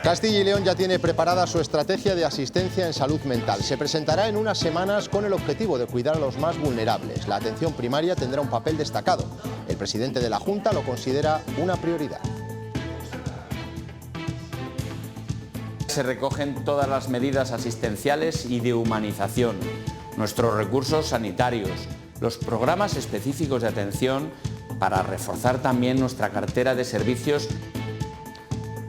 Castilla y León ya tiene preparada su estrategia de asistencia en salud mental. Se presentará en unas semanas con el objetivo de cuidar a los más vulnerables. La atención primaria tendrá un papel destacado. El presidente de la Junta lo considera una prioridad. Se recogen todas las medidas asistenciales y de humanización, nuestros recursos sanitarios, los programas específicos de atención para reforzar también nuestra cartera de servicios.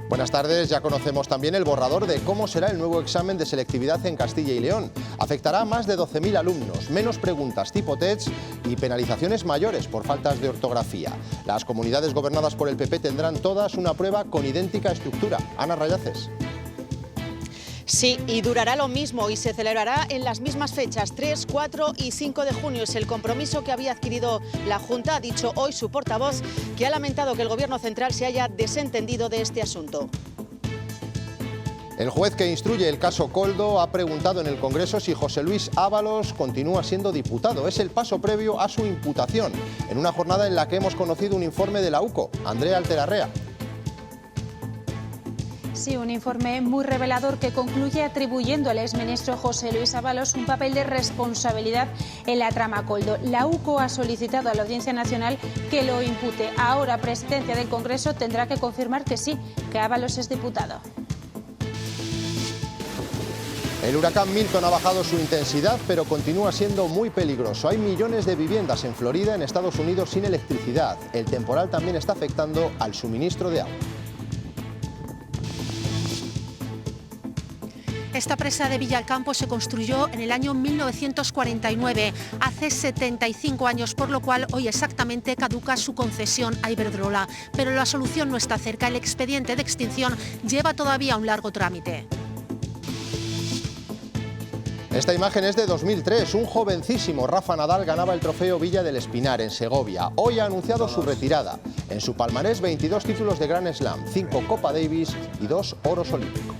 Buenas tardes, ya conocemos también el borrador de cómo será el nuevo examen de selectividad en Castilla y León. Afectará a más de 12.000 alumnos, menos preguntas tipo tests y penalizaciones mayores por faltas de ortografía. Las comunidades gobernadas por el PP tendrán todas una prueba con idéntica estructura. Ana Rayaces. Sí, y durará lo mismo y se celebrará en las mismas fechas, 3, 4 y 5 de junio. Es el compromiso que había adquirido la Junta. Ha dicho hoy su portavoz que ha lamentado que el Gobierno central se haya desentendido de este asunto. El juez que instruye el caso Koldo ha preguntado en el Congreso si José Luis Ábalos continúa siendo diputado. Es el paso previo a su imputación, en una jornada en la que hemos conocido un informe de la UCO. Andrea Alterarrea. Sí, un informe muy revelador que concluye atribuyendo al exministro José Luis Ábalos un papel de responsabilidad en la trama Koldo. La UCO ha solicitado a la Audiencia Nacional que lo impute. Ahora, Presidencia del Congreso tendrá que confirmar que sí, que Ábalos es diputado. El huracán Milton ha bajado su intensidad, pero continúa siendo muy peligroso. Hay millones de viviendas en Florida, en Estados Unidos, sin electricidad. El temporal también está afectando al suministro de agua. Esta presa de Villalcampo se construyó en el año 1949, hace 75 años, por lo cual hoy exactamente caduca su concesión a Iberdrola. Pero la solución no está cerca, el expediente de extinción lleva todavía un largo trámite. Esta imagen es de 2003. Un jovencísimo Rafa Nadal ganaba el trofeo Villa del Espinar en Segovia. Hoy ha anunciado su retirada. En su palmarés 22 títulos de Grand Slam, 5 Copa Davis y 2 oros olímpicos.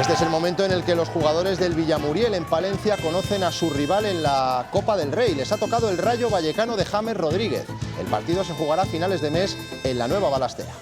Este es el momento en el que los jugadores del Villamuriel en Palencia conocen a su rival en la Copa del Rey. Les ha tocado el Rayo Vallecano de James Rodríguez. El partido se jugará a finales de mes en la Nueva Balastera.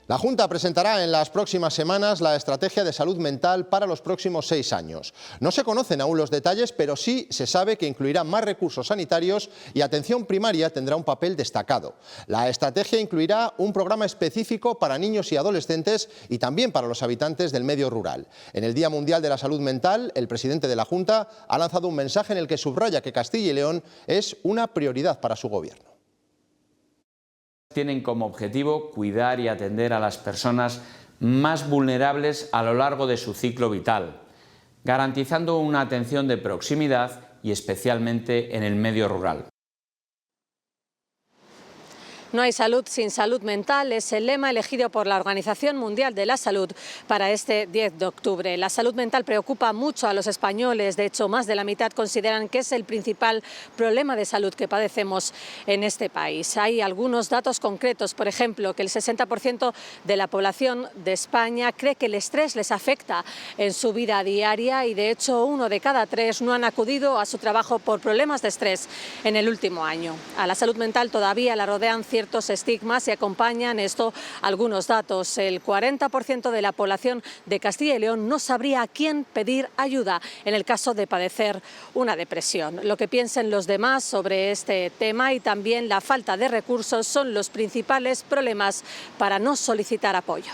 La Junta presentará en las próximas semanas la estrategia de salud mental para los próximos 6 años. No se conocen aún los detalles, pero sí se sabe que incluirá más recursos sanitarios y atención primaria tendrá un papel destacado. La estrategia incluirá un programa específico para niños y adolescentes y también para los habitantes del medio rural. En el Día Mundial de la Salud Mental, el presidente de la Junta ha lanzado un mensaje en el que subraya que Castilla y León es una prioridad para su gobierno. Tienen como objetivo cuidar y atender a las personas más vulnerables a lo largo de su ciclo vital, garantizando una atención de proximidad y especialmente en el medio rural. No hay salud sin salud mental es el lema elegido por la Organización Mundial de la Salud para este 10 de octubre. La salud mental preocupa mucho a los españoles, de hecho más de la mitad consideran que es el principal problema de salud que padecemos en este país. Hay algunos datos concretos, por ejemplo, que el 60% de la población de España cree que el estrés les afecta en su vida diaria y de hecho 1 de cada 3 no han acudido a su trabajo por problemas de estrés en el último año. A la salud mental todavía la rodean ciertos estigmas y acompañan esto algunos datos. El 40% de la población de Castilla y León no sabría a quién pedir ayuda en el caso de padecer una depresión. Lo que piensen los demás sobre este tema y también la falta de recursos son los principales problemas para no solicitar apoyo.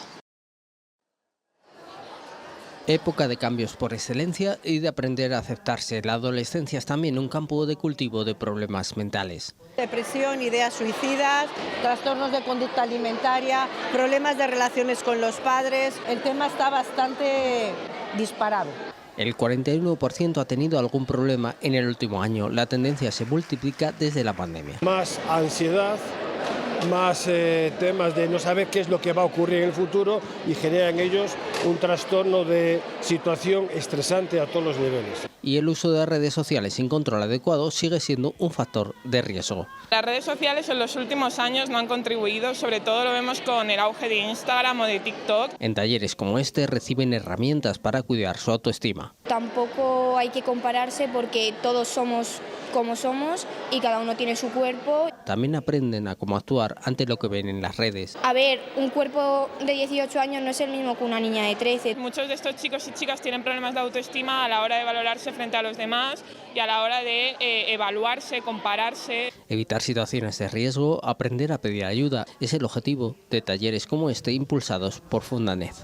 Época de cambios por excelencia y de aprender a aceptarse. La adolescencia es también un campo de cultivo de problemas mentales. Depresión, ideas suicidas, trastornos de conducta alimentaria, problemas de relaciones con los padres. El tema está bastante disparado. El 41% ha tenido algún problema en el último año. La tendencia se multiplica desde la pandemia. Más ansiedad, más temas de no saber qué es lo que va a ocurrir en el futuro y genera en ellos un trastorno de situación estresante a todos los niveles. y el uso de redes sociales sin control adecuado sigue siendo un factor de riesgo. Las redes sociales en los últimos años no han contribuido, sobre todo lo vemos con el auge de Instagram o de TikTok. En talleres como este reciben herramientas para cuidar su autoestima. Tampoco hay que compararse porque todos somos como somos y cada uno tiene su cuerpo. También aprenden a cómo actuar ante lo que ven en las redes. A ver, un cuerpo de 18 años no es el mismo que una niña de 13. Muchos de estos chicos y chicas tienen problemas de autoestima a la hora de valorarse frente a los demás y a la hora de evaluarse, compararse. Evitar situaciones de riesgo, aprender a pedir ayuda, es el objetivo de talleres como este impulsados por Fundanet.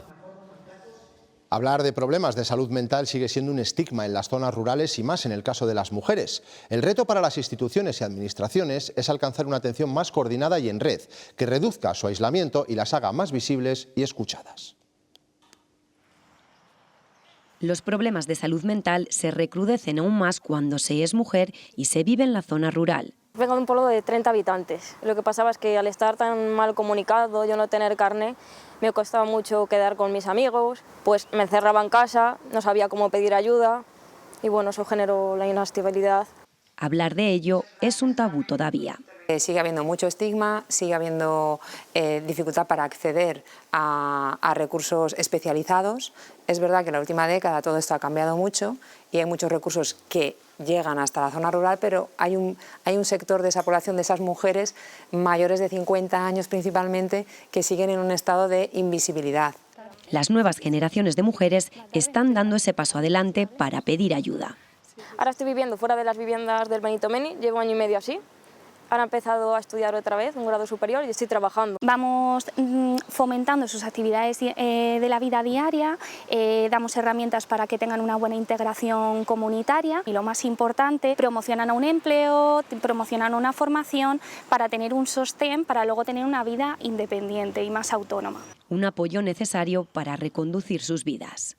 Hablar de problemas de salud mental sigue siendo un estigma en las zonas rurales y más en el caso de las mujeres. El reto para las instituciones y administraciones es alcanzar una atención más coordinada y en red, que reduzca su aislamiento y las haga más visibles y escuchadas. Los problemas de salud mental se recrudecen aún más cuando se es mujer y se vive en la zona rural. Vengo de un pueblo de 30 habitantes. Lo que pasaba es que al estar tan mal comunicado, yo no tener carné, me costaba mucho quedar con mis amigos, pues me encerraba en casa, no sabía cómo pedir ayuda y bueno, eso generó la inestabilidad. Hablar de ello es un tabú todavía. Sigue habiendo mucho estigma, sigue habiendo dificultad para acceder a recursos especializados. Es verdad que en la última década todo esto ha cambiado mucho y hay muchos recursos que llegan hasta la zona rural, pero hay un sector de esa población, de esas mujeres mayores de 50 años principalmente, que siguen en un estado de invisibilidad. Las nuevas generaciones de mujeres están dando ese paso adelante para pedir ayuda. Ahora estoy viviendo fuera de las viviendas del Benito Meni, llevo año y medio así. Ahora he empezado a estudiar otra vez, un grado superior, y estoy trabajando. Vamos fomentando sus actividades de la vida diaria, damos herramientas para que tengan una buena integración comunitaria y lo más importante, promocionan un empleo, promocionan una formación para tener un sostén, para luego tener una vida independiente y más autónoma. Un apoyo necesario para reconducir sus vidas.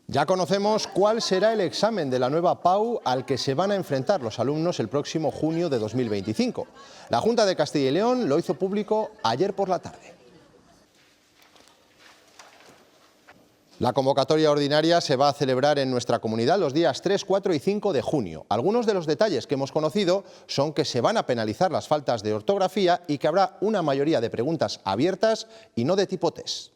Ya conocemos cuál será el examen de la nueva PAU al que se van a enfrentar los alumnos el próximo junio de 2025. La Junta de Castilla y León lo hizo público ayer por la tarde. La convocatoria ordinaria se va a celebrar en nuestra comunidad los días 3, 4 y 5 de junio. Algunos de los detalles que hemos conocido son que se van a penalizar las faltas de ortografía y que habrá una mayoría de preguntas abiertas y no de tipo test.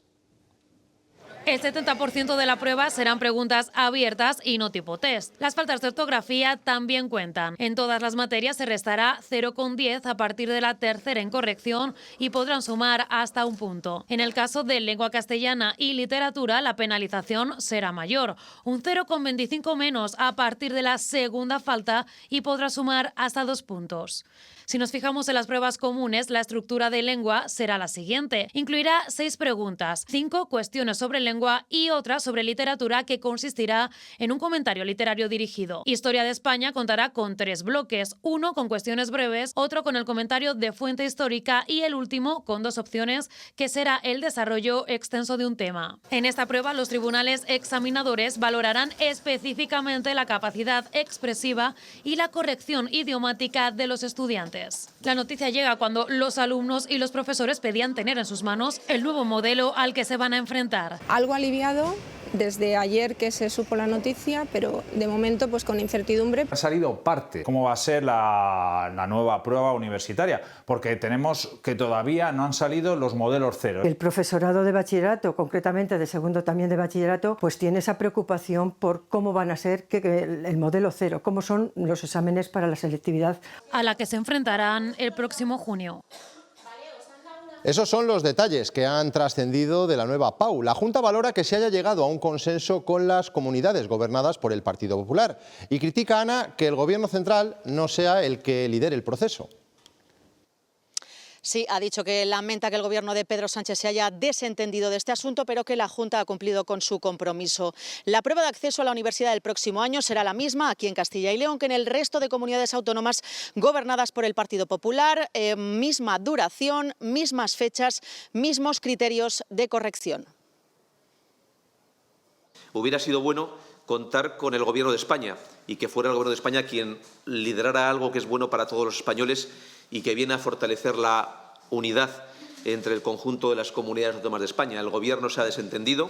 El 70% de la prueba serán preguntas abiertas y no tipo test. Las faltas de ortografía también cuentan. En todas las materias se restará 0,10 a partir de la tercera incorrección y podrán sumar hasta un punto. En el caso de lengua castellana y literatura, la penalización será mayor, un 0,25 menos a partir de la segunda falta y podrá sumar hasta 2 puntos. Si nos fijamos en las pruebas comunes, la estructura de lengua será la siguiente. Incluirá 6 preguntas, 5 cuestiones sobre lengua y otra sobre literatura que consistirá en un comentario literario dirigido. Historia de España contará con 3 bloques, uno con cuestiones breves, otro con el comentario de fuente histórica y el último con 2 opciones que será el desarrollo extenso de un tema. En esta prueba los tribunales examinadores valorarán específicamente la capacidad expresiva y la corrección idiomática de los estudiantes. La noticia llega cuando los alumnos y los profesores pedían tener en sus manos el nuevo modelo al que se van a enfrentar. Algo aliviado desde ayer que se supo la noticia, pero de momento pues con incertidumbre. Ha salido parte, cómo va a ser la nueva prueba universitaria, porque tenemos que todavía no han salido los modelos cero. El profesorado de bachillerato, concretamente de segundo también de bachillerato, pues tiene esa preocupación por cómo van a ser el modelo cero, cómo son los exámenes para la selectividad. A la que se enfrentarán el próximo junio. Esos son los detalles que han trascendido de la nueva PAU. La Junta valora que se haya llegado a un consenso con las comunidades gobernadas por el Partido Popular y critica, Ana, que el Gobierno central no sea el que lidere el proceso. Sí, ha dicho que lamenta que el Gobierno de Pedro Sánchez se haya desentendido de este asunto, pero que la Junta ha cumplido con su compromiso. La prueba de acceso a la universidad del próximo año será la misma aquí en Castilla y León que en el resto de comunidades autónomas gobernadas por el Partido Popular. Misma duración, mismas fechas, mismos criterios de corrección. Hubiera sido bueno contar con el Gobierno de España y que fuera el Gobierno de España quien liderara algo que es bueno para todos los españoles y que viene a fortalecer la unidad entre el conjunto de las comunidades autónomas de España. El Gobierno se ha desentendido,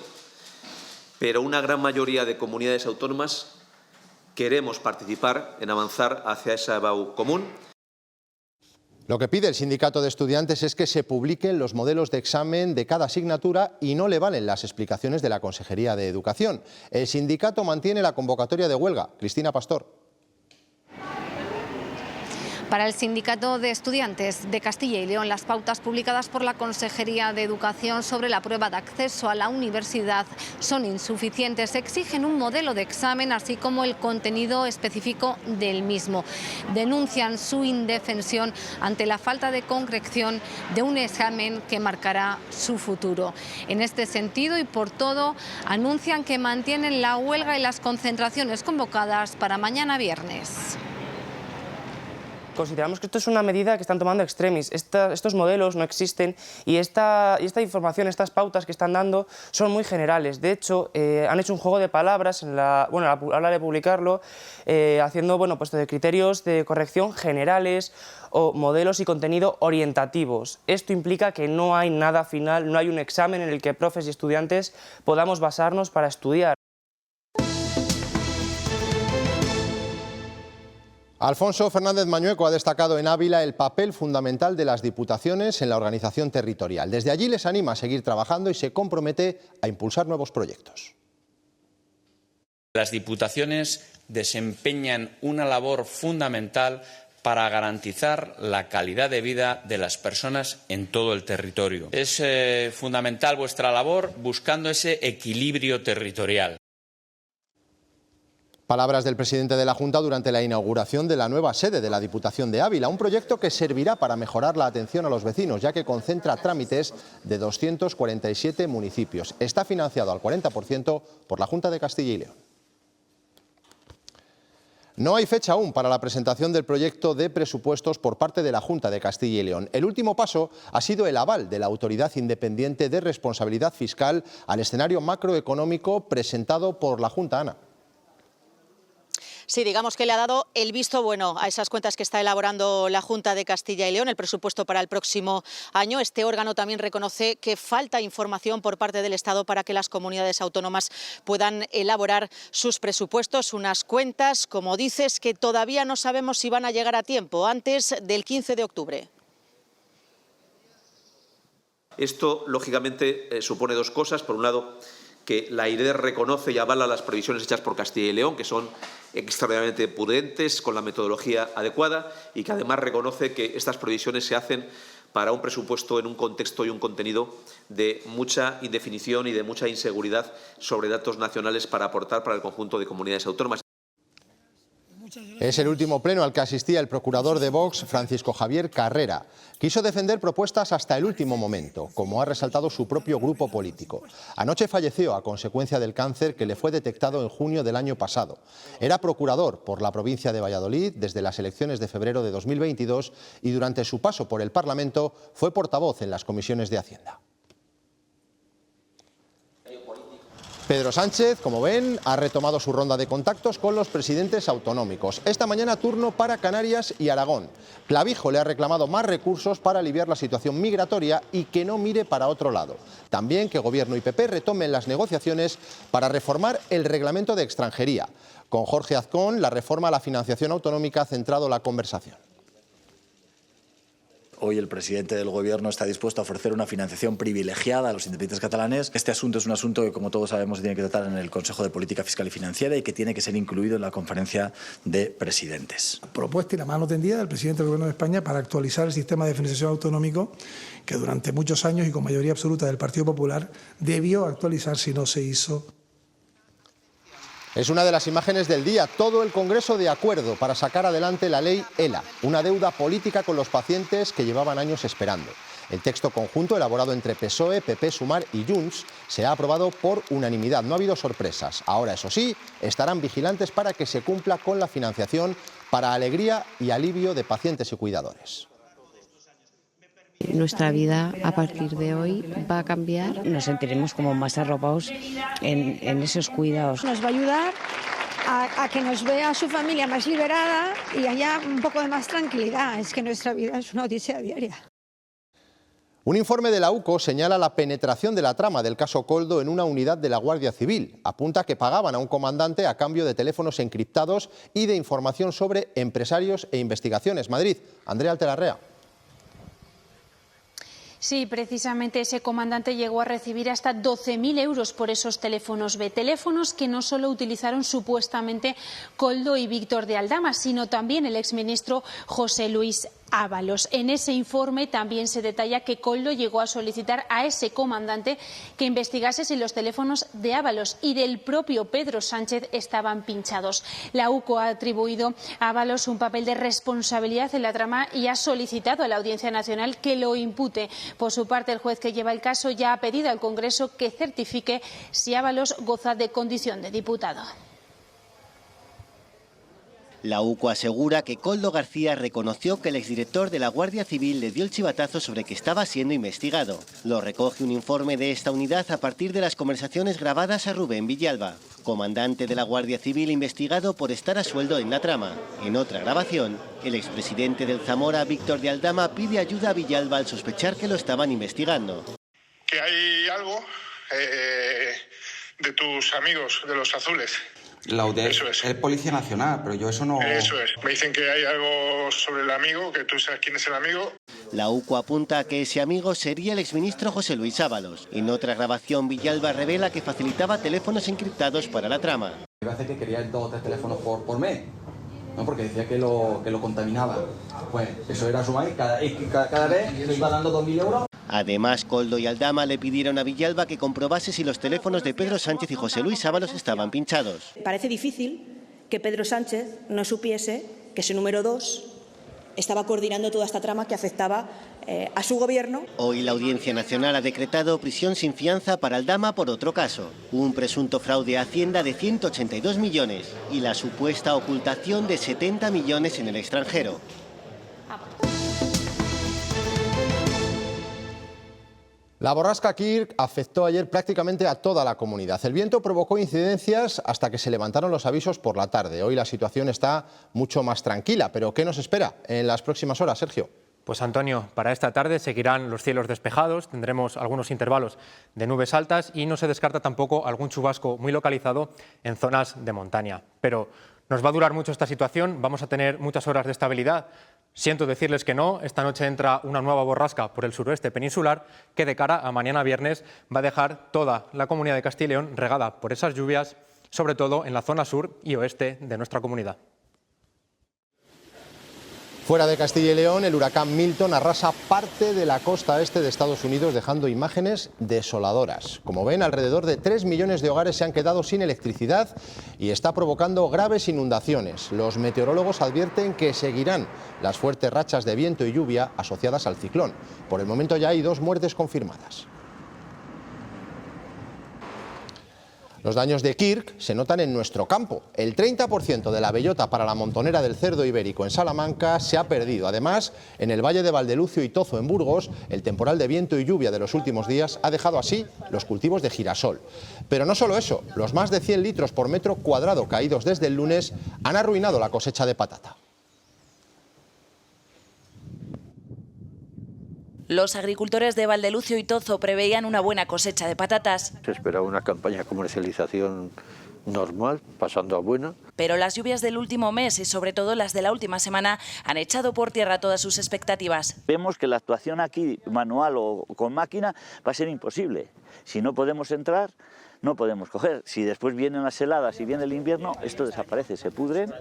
pero una gran mayoría de comunidades autónomas queremos participar en avanzar hacia esa BAU común. Lo que pide el sindicato de estudiantes es que se publiquen los modelos de examen de cada asignatura y no le valen las explicaciones de la Consejería de Educación. El sindicato mantiene la convocatoria de huelga. Cristina Pastor. Para el Sindicato de Estudiantes de Castilla y León, las pautas publicadas por la Consejería de Educación sobre la prueba de acceso a la universidad son insuficientes. Exigen un modelo de examen, así como el contenido específico del mismo. Denuncian su indefensión ante la falta de concreción de un examen que marcará su futuro. En este sentido y por todo, anuncian que mantienen la huelga y las concentraciones convocadas para mañana viernes. Consideramos que esto es una medida que están tomando extremis. Estos modelos no existen y esta información, estas pautas que están dando son muy generales. De hecho, han hecho un juego de palabras a la hora de publicarlo, haciendo pues de criterios de corrección generales o modelos y contenido orientativos. Esto implica que no hay nada final, no hay un examen en el que profes y estudiantes podamos basarnos para estudiar. Alfonso Fernández Mañueco ha destacado en Ávila el papel fundamental de las diputaciones en la organización territorial. Desde allí les anima a seguir trabajando y se compromete a impulsar nuevos proyectos. Las diputaciones desempeñan una labor fundamental para garantizar la calidad de vida de las personas en todo el territorio. Es fundamental vuestra labor buscando ese equilibrio territorial. Palabras del presidente de la Junta durante la inauguración de la nueva sede de la Diputación de Ávila, un proyecto que servirá para mejorar la atención a los vecinos, ya que concentra trámites de 247 municipios. Está financiado al 40% por la Junta de Castilla y León. No hay fecha aún para la presentación del proyecto de presupuestos por parte de la Junta de Castilla y León. El último paso ha sido el aval de la Autoridad Independiente de Responsabilidad Fiscal al escenario macroeconómico presentado por la Junta, Ana. Sí, digamos que le ha dado el visto bueno a esas cuentas que está elaborando la Junta de Castilla y León, el presupuesto para el próximo año. Este órgano también reconoce que falta información por parte del Estado para que las comunidades autónomas puedan elaborar sus presupuestos, unas cuentas, como dices, que todavía no sabemos si van a llegar a tiempo, antes del 15 de octubre. Esto, lógicamente, supone dos cosas. Por un lado, que la AIRED reconoce y avala las previsiones hechas por Castilla y León, que son extraordinariamente prudentes, con la metodología adecuada, y que además reconoce que estas previsiones se hacen para un presupuesto en un contexto y un contenido de mucha indefinición y de mucha inseguridad sobre datos nacionales para aportar para el conjunto de comunidades autónomas. Es el último pleno al que asistía el procurador de Vox, Francisco Javier Carrera. Quiso defender propuestas hasta el último momento, como ha resaltado su propio grupo político. Anoche falleció a consecuencia del cáncer que le fue detectado en junio del año pasado. Era procurador por la provincia de Valladolid desde las elecciones de febrero de 2022 y durante su paso por el Parlamento fue portavoz en las comisiones de Hacienda. Pedro Sánchez, como ven, ha retomado su ronda de contactos con los presidentes autonómicos. Esta mañana turno para Canarias y Aragón. Clavijo le ha reclamado más recursos para aliviar la situación migratoria y que no mire para otro lado. También que Gobierno y PP retomen las negociaciones para reformar el reglamento de extranjería. Con Jorge Azcón, la reforma a la financiación autonómica ha centrado la conversación. Hoy el presidente del Gobierno está dispuesto a ofrecer una financiación privilegiada a los independientes catalanes. Este asunto es un asunto que, como todos sabemos, se tiene que tratar en el Consejo de Política Fiscal y Financiera y que tiene que ser incluido en la conferencia de presidentes. La propuesta y la mano tendida del presidente del Gobierno de España para actualizar el sistema de financiación autonómico que durante muchos años y con mayoría absoluta del Partido Popular debió actualizar si no se hizo. Es una de las imágenes del día, todo el Congreso de acuerdo para sacar adelante la ley ELA, una deuda política con los pacientes que llevaban años esperando. El texto conjunto, elaborado entre PSOE, PP, Sumar y Junts, se ha aprobado por unanimidad. No ha habido sorpresas. Ahora, eso sí, estarán vigilantes para que se cumpla con la financiación para alegría y alivio de pacientes y cuidadores. Nuestra vida a partir de hoy va a cambiar. Nos sentiremos como más arropados en esos cuidados. Nos va a ayudar a que nos vea su familia más liberada y haya un poco de más tranquilidad. Es que nuestra vida es una odisea diaria. Un informe de la UCO señala la penetración de la trama del caso Koldo en una unidad de la Guardia Civil. Apunta que pagaban a un comandante a cambio de teléfonos encriptados y de información sobre empresarios e investigaciones. Madrid, Andrea Altelarrea. Sí, precisamente ese comandante llegó a recibir hasta 12.000 euros por esos teléfonos B. Teléfonos que no solo utilizaron supuestamente Koldo y Víctor de Aldama, sino también el exministro José Luis Ábalos. En ese informe también se detalla que Koldo llegó a solicitar a ese comandante que investigase si los teléfonos de Ábalos y del propio Pedro Sánchez estaban pinchados. La UCO ha atribuido a Ábalos un papel de responsabilidad en la trama y ha solicitado a la Audiencia Nacional que lo impute. Por su parte, el juez que lleva el caso ya ha pedido al Congreso que certifique si Ábalos goza de condición de diputado. La UCO asegura que Koldo García reconoció que el exdirector de la Guardia Civil le dio el chivatazo sobre que estaba siendo investigado. Lo recoge un informe de esta unidad a partir de las conversaciones grabadas a Rubén Villalba, comandante de la Guardia Civil investigado por estar a sueldo en la trama. En otra grabación, el expresidente del Zamora, Víctor de Aldama, pide ayuda a Villalba al sospechar que lo estaban investigando. Que hay algo de tus amigos, de los azules. La UDEF es Policía Nacional, pero yo eso no... Eso es. Me dicen que hay algo sobre el amigo, que tú sabes quién es el amigo. La UCO apunta a que ese amigo sería el exministro José Luis Ábalos. En otra grabación, Villalba revela que facilitaba teléfonos encriptados para la trama. Parece que quería 2 o 3 teléfonos por mes, ¿no? Porque decía que lo contaminaba. Pues eso era sumar, cada vez le iba dando 2.000 euros. Además, Koldo y Aldama le pidieron a Villalba que comprobase si los teléfonos de Pedro Sánchez y José Luis Ábalos estaban pinchados. Parece difícil que Pedro Sánchez no supiese que su número 2 estaba coordinando toda esta trama que afectaba a su gobierno. Hoy la Audiencia Nacional ha decretado prisión sin fianza para Aldama por otro caso, un presunto fraude a Hacienda de 182 millones y la supuesta ocultación de 70 millones en el extranjero. La borrasca Kirk afectó ayer prácticamente a toda la comunidad. El viento provocó incidencias hasta que se levantaron los avisos por la tarde. Hoy la situación está mucho más tranquila, pero ¿qué nos espera en las próximas horas, Sergio? Pues Antonio, para esta tarde seguirán los cielos despejados, tendremos algunos intervalos de nubes altas y no se descarta tampoco algún chubasco muy localizado en zonas de montaña. Pero nos va a durar mucho esta situación, vamos a tener muchas horas de estabilidad. Siento decirles que no, esta noche entra una nueva borrasca por el suroeste peninsular que de cara a mañana viernes va a dejar toda la comunidad de Castilla y León regada por esas lluvias, sobre todo en la zona sur y oeste de nuestra comunidad. Fuera de Castilla y León, el huracán Milton arrasa parte de la costa este de Estados Unidos, dejando imágenes desoladoras. Como ven, alrededor de 3 millones de hogares se han quedado sin electricidad y está provocando graves inundaciones. Los meteorólogos advierten que seguirán las fuertes rachas de viento y lluvia asociadas al ciclón. Por el momento ya hay 2 muertes confirmadas. Los daños de Kirk se notan en nuestro campo. El 30% de la bellota para la montonera del cerdo ibérico en Salamanca se ha perdido. Además, en el valle de Valdelucio y Tozo, en Burgos, el temporal de viento y lluvia de los últimos días ha dejado así los cultivos de girasol. Pero no solo eso, los más de 100 litros por metro cuadrado caídos desde el lunes han arruinado la cosecha de patata. Los agricultores de Valdelucio y Tozo preveían una buena cosecha de patatas. Se esperaba una campaña de comercialización normal, pasando a buena. Pero las lluvias del último mes y sobre todo las de la última semana han echado por tierra todas sus expectativas. Vemos que la actuación aquí, manual o con máquina, va a ser imposible. Si no podemos entrar, no podemos coger. Si después vienen las heladas y viene el invierno, esto desaparece, se pudren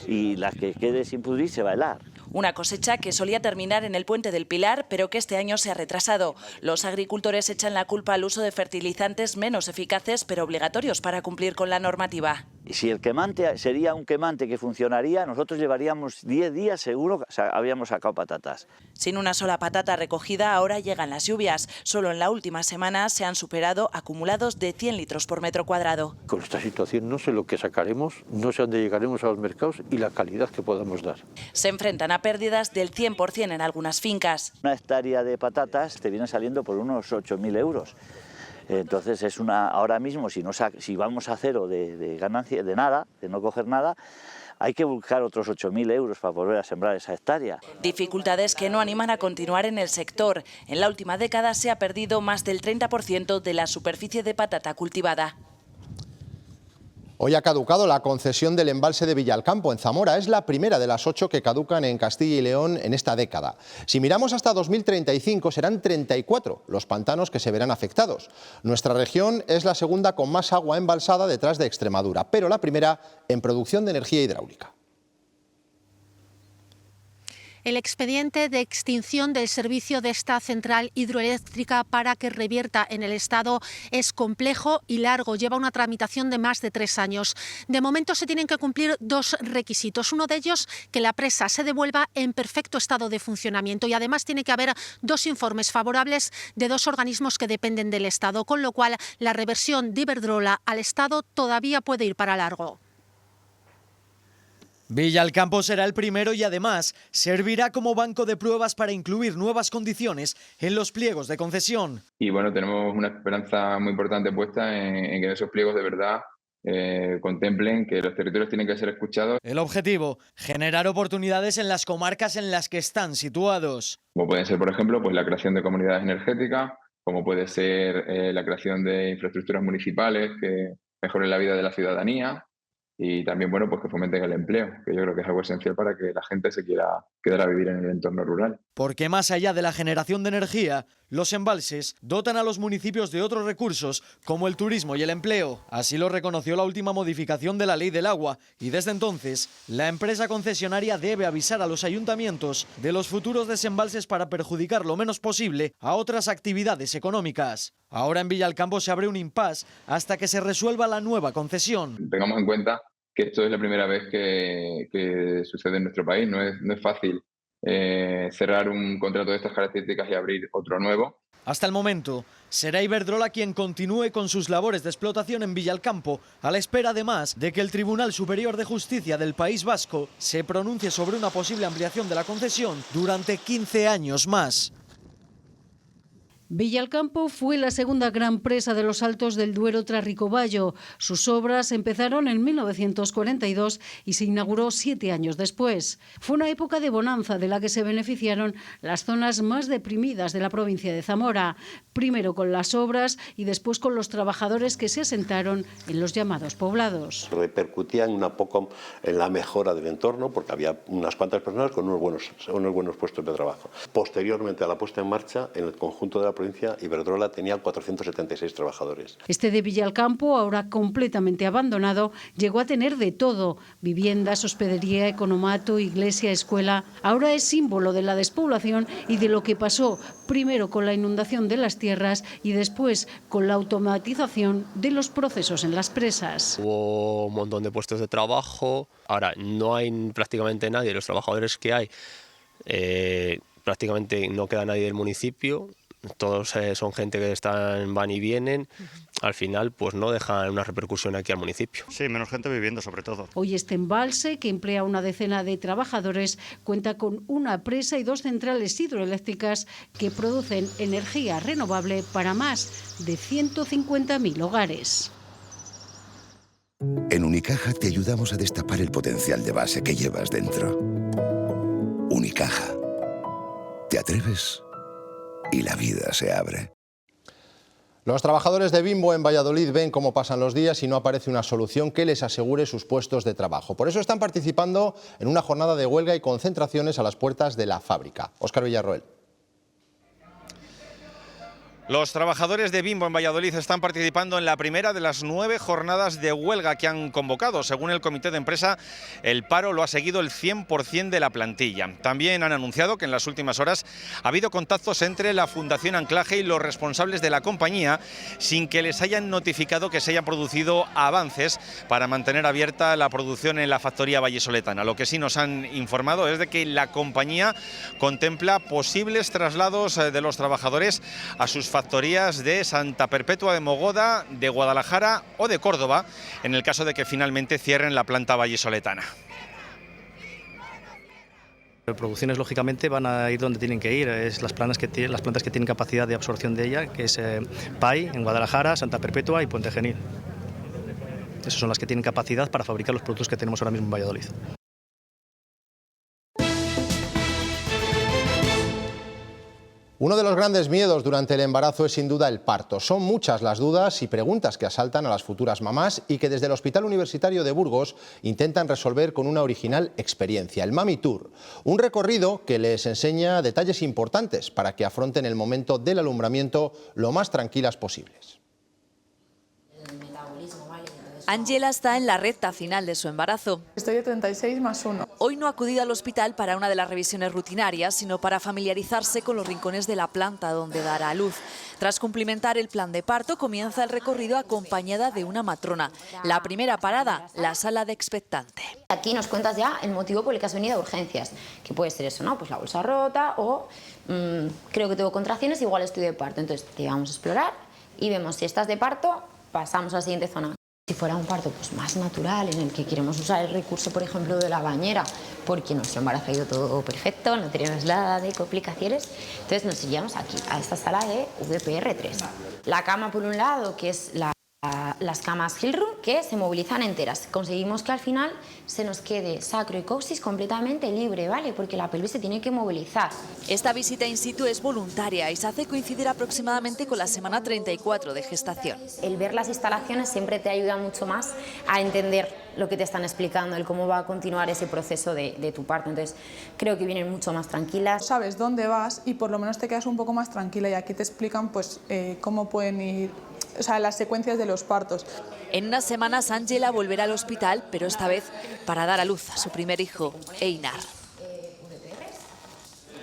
y la que quede sin pudrir se va a helar. Una cosecha que solía terminar en el Puente del Pilar, pero que este año se ha retrasado. Los agricultores echan la culpa al uso de fertilizantes menos eficaces, pero obligatorios para cumplir con la normativa. Y si el quemante sería un quemante que funcionaría, nosotros llevaríamos 10 días seguro, habíamos sacado patatas. Sin una sola patata recogida, ahora llegan las lluvias. Solo en la última semana se han superado acumulados de 100 litros por metro cuadrado. Con esta situación no sé lo que sacaremos, no sé dónde llegaremos a los mercados y la calidad que podamos dar. Se enfrentan a pérdidas del 100% en algunas fincas. Una hectárea de patatas te viene saliendo por unos 8.000 euros. Entonces ahora mismo si vamos a cero de ganancia, de nada, de no coger nada, hay que buscar otros 8.000 euros para volver a sembrar esa hectárea. Dificultades que no animan a continuar en el sector. En la última década se ha perdido más del 30% de la superficie de patata cultivada. Hoy ha caducado la concesión del embalse de Villalcampo, en Zamora. Es la primera de las 8 que caducan en Castilla y León en esta década. Si miramos hasta 2035, serán 34 los pantanos que se verán afectados. Nuestra región es la segunda con más agua embalsada detrás de Extremadura, pero la primera en producción de energía hidráulica. El expediente de extinción del servicio de esta central hidroeléctrica para que revierta en el Estado es complejo y largo. Lleva una tramitación de más de 3 años. De momento se tienen que cumplir 2 requisitos. Uno de ellos, que la presa se devuelva en perfecto estado de funcionamiento. Y además tiene que haber 2 informes favorables de 2 organismos que dependen del Estado. Con lo cual, la reversión de Iberdrola al Estado todavía puede ir para largo. Villalcampo será el primero y además servirá como banco de pruebas para incluir nuevas condiciones en los pliegos de concesión. Y bueno, tenemos una esperanza muy importante puesta en que esos pliegos de verdad contemplen que los territorios tienen que ser escuchados. El objetivo, generar oportunidades en las comarcas en las que están situados. Como pueden ser, por ejemplo, pues la creación de comunidades energéticas, como puede ser la creación de infraestructuras municipales que mejoren la vida de la ciudadanía. Y también, bueno, pues que fomenten el empleo, que yo creo que es algo esencial para que la gente se quiera quedar a vivir en el entorno rural. Porque más allá de la generación de energía, los embalses dotan a los municipios de otros recursos, como el turismo y el empleo. Así lo reconoció la última modificación de la Ley del Agua, y desde entonces, la empresa concesionaria debe avisar a los ayuntamientos de los futuros desembalses para perjudicar lo menos posible a otras actividades económicas. Ahora en Villalcampo se abre un impasse hasta que se resuelva la nueva concesión. Tengamos en cuenta que esto es la primera vez que sucede en nuestro país. No es fácil cerrar un contrato de estas características y abrir otro nuevo. Hasta el momento, será Iberdrola quien continúe con sus labores de explotación en Villalcampo, a la espera además de que el Tribunal Superior de Justicia del País Vasco se pronuncie sobre una posible ampliación de la concesión durante 15 años más. Villalcampo fue la segunda gran presa de los Altos del Duero tras Ricoballo. Sus obras empezaron en 1942 y se inauguró 7 años después. Fue una época de bonanza de la que se beneficiaron las zonas más deprimidas de la provincia de Zamora, primero con las obras y después con los trabajadores que se asentaron en los llamados poblados. Repercutían un poco en la mejora del entorno porque había unas cuantas personas con unos buenos puestos de trabajo. Posteriormente a la puesta en marcha, en el conjunto de la provincia, Iberdrola tenía 476 trabajadores. Este de Villalcampo, ahora completamente abandonado, llegó a tener de todo: viviendas, hospedería, economato, iglesia, escuela. Ahora es símbolo de la despoblación y de lo que pasó primero con la inundación de las tierras y después con la automatización de los procesos en las presas. Hubo un montón de puestos de trabajo, ahora no hay prácticamente nadie, los trabajadores que hay, prácticamente no queda nadie del municipio. Todos son gente que van y vienen, al final pues no dejan una repercusión aquí al municipio. Sí, menos gente viviendo sobre todo. Hoy este embalse, que emplea una decena de trabajadores, cuenta con una presa y 2 centrales hidroeléctricas que producen energía renovable para más de 150.000 hogares. En Unicaja te ayudamos a destapar el potencial de base que llevas dentro. Unicaja. ¿Te atreves? Y la vida se abre. Los trabajadores de Bimbo en Valladolid ven cómo pasan los días y no aparece una solución que les asegure sus puestos de trabajo. Por eso están participando en una jornada de huelga y concentraciones a las puertas de la fábrica. Óscar Villarroel. Los trabajadores de Bimbo en Valladolid están participando en la primera de las 9 jornadas de huelga que han convocado. Según el comité de empresa, el paro lo ha seguido el 100% de la plantilla. También han anunciado que en las últimas horas ha habido contactos entre la Fundación Anclaje y los responsables de la compañía sin que les hayan notificado que se hayan producido avances para mantener abierta la producción en la factoría vallisoletana. Lo que sí nos han informado es de que la compañía contempla posibles traslados de los trabajadores a sus factorías de Santa Perpetua de Mogoda, de Guadalajara o de Córdoba, en el caso de que finalmente cierren la planta vallisoletana. Las producciones lógicamente van a ir donde tienen que ir, es las plantas que tienen capacidad de absorción de ella, que es PAI en Guadalajara, Santa Perpetua y Puente Genil. Esas son las que tienen capacidad para fabricar los productos que tenemos ahora mismo en Valladolid. Uno de los grandes miedos durante el embarazo es sin duda el parto. Son muchas las dudas y preguntas que asaltan a las futuras mamás y que desde el Hospital Universitario de Burgos intentan resolver con una original experiencia, el Mami Tour. Un recorrido que les enseña detalles importantes para que afronten el momento del alumbramiento lo más tranquilas posibles. Ángela está en la recta final de su embarazo. Estoy de 36 más 1. Hoy no ha acudido al hospital para una de las revisiones rutinarias, sino para familiarizarse con los rincones de la planta donde dará a luz. Tras cumplimentar el plan de parto, comienza el recorrido acompañada de una matrona. La primera parada, la sala de expectante. Aquí nos cuentas ya el motivo por el que has venido a urgencias, que puede ser eso, ¿no? Pues la bolsa rota o creo que tengo contracciones, igual estoy de parto. Entonces te vamos a explorar y vemos si estás de parto, pasamos a la siguiente zona. Si fuera un parto pues, más natural, en el que queremos usar el recurso, por ejemplo, de la bañera, porque nuestro embarazo ha ido todo perfecto, no tenemos nada de complicaciones, entonces nos iríamos aquí, a esta sala de VPR3. La cama, por un lado, que es las camas Hillroom, que se movilizan enteras. Conseguimos que al final se nos quede sacro y coxis completamente libre, ¿vale? Porque la pelvis se tiene que movilizar. Esta visita in situ es voluntaria y se hace coincidir aproximadamente con la semana 34 de gestación. El ver las instalaciones siempre te ayuda mucho más a entender lo que te están explicando, el cómo va a continuar ese proceso de tu parto. Entonces, creo que vienen mucho más tranquilas. Sabes dónde vas y por lo menos te quedas un poco más tranquila y aquí te explican pues cómo pueden ir, o sea, las secuencias de los partos. En unas semanas Ángela volverá al hospital, pero esta vez para dar a luz a su primer hijo, Einar.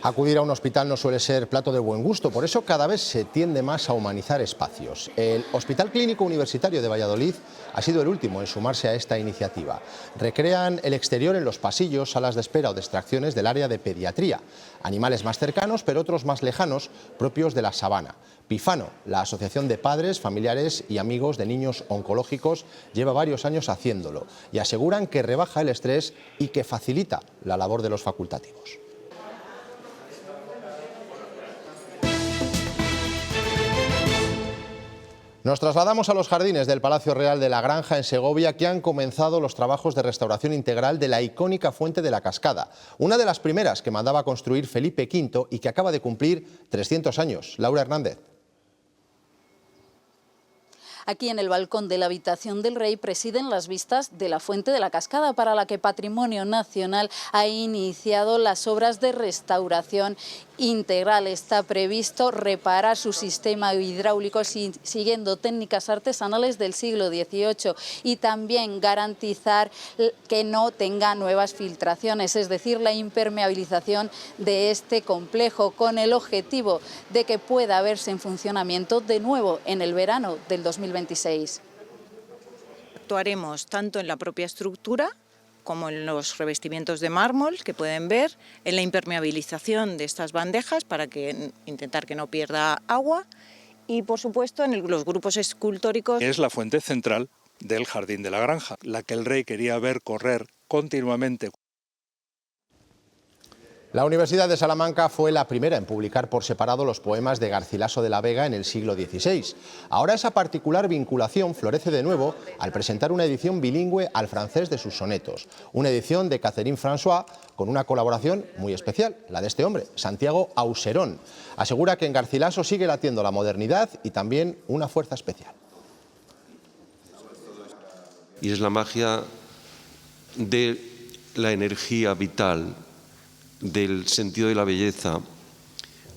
Acudir a un hospital no suele ser plato de buen gusto, por eso cada vez se tiende más a humanizar espacios. El Hospital Clínico Universitario de Valladolid ha sido el último en sumarse a esta iniciativa. Recrean el exterior en los pasillos, salas de espera o de extracciones del área de pediatría. Animales más cercanos, pero otros más lejanos, propios de la sabana. Pifano, la Asociación de Padres, Familiares y Amigos de Niños Oncológicos, lleva varios años haciéndolo y aseguran que rebaja el estrés y que facilita la labor de los facultativos. Nos trasladamos a los jardines del Palacio Real de la Granja en Segovia, que han comenzado los trabajos de restauración integral de la icónica Fuente de la Cascada, una de las primeras que mandaba construir Felipe V y que acaba de cumplir 300 años. Laura Hernández. Aquí en el balcón de la habitación del rey presiden las vistas de la Fuente de la Cascada, para la que Patrimonio Nacional ha iniciado las obras de restauración integral. Está previsto reparar su sistema hidráulico siguiendo técnicas artesanales del siglo XVIII y también garantizar que no tenga nuevas filtraciones, es decir, la impermeabilización de este complejo, con el objetivo de que pueda verse en funcionamiento de nuevo en el verano del 2026. Actuaremos tanto en la propia estructura como en los revestimientos de mármol que pueden ver, en la impermeabilización de estas bandejas para intentar que no pierda agua y, por supuesto, en los grupos escultóricos. Es la fuente central del Jardín de la Granja, la que el rey quería ver correr continuamente. La Universidad de Salamanca fue la primera en publicar por separado los poemas de Garcilaso de la Vega en el siglo XVI. Ahora esa particular vinculación florece de nuevo al presentar una edición bilingüe al francés de sus sonetos. Una edición de Catherine François con una colaboración muy especial, la de este hombre, Santiago Auserón. Asegura que en Garcilaso sigue latiendo la modernidad y también una fuerza especial. Y es la magia de la energía vital, del sentido de la belleza,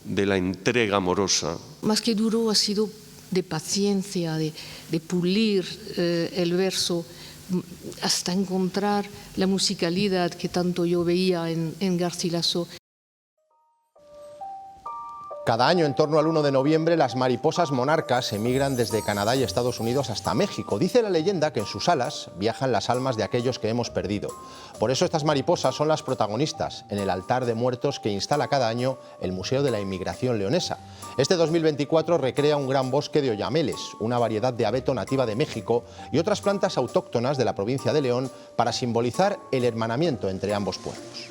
de la entrega amorosa. Más que duro ha sido de paciencia, de pulir el verso hasta encontrar la musicalidad que tanto yo veía en Garcilaso. Cada año, en torno al 1 de noviembre, las mariposas monarcas emigran desde Canadá y Estados Unidos hasta México. Dice la leyenda que en sus alas viajan las almas de aquellos que hemos perdido. Por eso estas mariposas son las protagonistas en el altar de muertos que instala cada año el Museo de la Inmigración Leonesa. Este 2024 recrea un gran bosque de oyameles, una variedad de abeto nativa de México y otras plantas autóctonas de la provincia de León para simbolizar el hermanamiento entre ambos pueblos.